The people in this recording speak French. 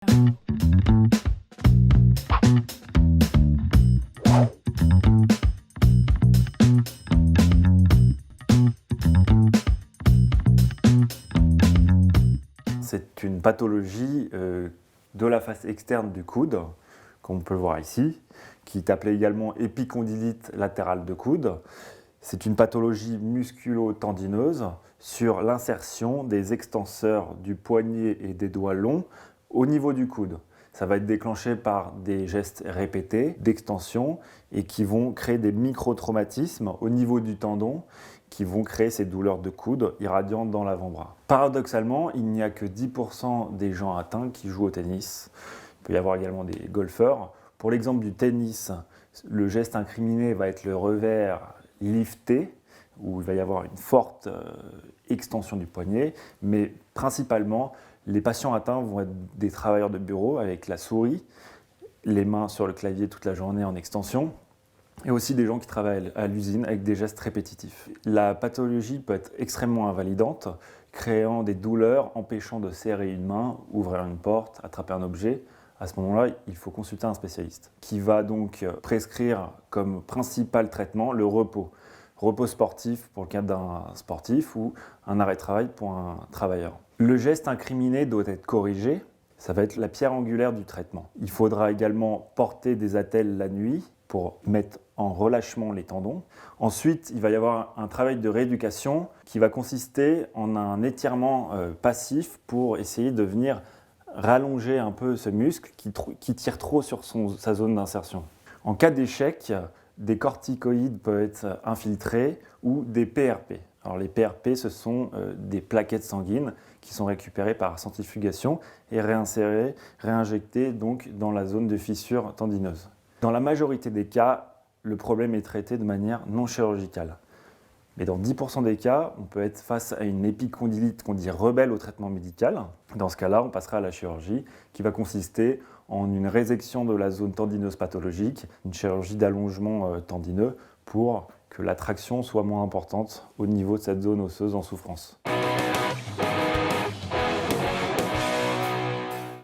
C'est une pathologie de la face externe du coude, comme on peut le voir ici, qui est appelée également épicondylite latérale de coude. C'est une pathologie musculo-tendineuse sur l'insertion des extenseurs du poignet et des doigts longs au niveau du coude. Ça va être déclenché par des gestes répétés d'extension et qui vont créer des micro-traumatismes au niveau du tendon qui vont créer ces douleurs de coude irradiantes dans l'avant-bras. Paradoxalement, il n'y a que 10% des gens atteints qui jouent au tennis. Il peut y avoir également des golfeurs. Pour l'exemple du tennis, le geste incriminé va être le revers lifté, où il va y avoir une forte extension du poignet, mais principalement, les patients atteints vont être des travailleurs de bureau avec la souris, les mains sur le clavier toute la journée en extension, et aussi des gens qui travaillent à l'usine avec des gestes répétitifs. La pathologie peut être extrêmement invalidante, créant des douleurs, empêchant de serrer une main, ouvrir une porte, attraper un objet. À ce moment-là, il faut consulter un spécialiste qui va donc prescrire comme principal traitement le repos. Repos sportif pour le cas d'un sportif ou un arrêt de travail pour un travailleur. Le geste incriminé doit être corrigé. Ça va être la pierre angulaire du traitement. Il faudra également porter des attelles la nuit pour mettre en relâchement les tendons. Ensuite, il va y avoir un travail de rééducation qui va consister en un étirement passif pour essayer de venir rallonger un peu ce muscle qui tire trop sur sa zone d'insertion. En cas d'échec, des corticoïdes peuvent être infiltrés ou des PRP. Alors les PRP, ce sont des plaquettes sanguines qui sont récupérées par centrifugation et réinsérées, réinjectées donc dans la zone de fissure tendineuse. Dans la majorité des cas, le problème est traité de manière non chirurgicale. Mais dans 10% des cas, on peut être face à une épicondylite qu'on dit rebelle au traitement médical. Dans ce cas-là, on passera à la chirurgie qui va consister en une résection de la zone tendineuse pathologique, une chirurgie d'allongement tendineux pour que la traction soit moins importante au niveau de cette zone osseuse en souffrance.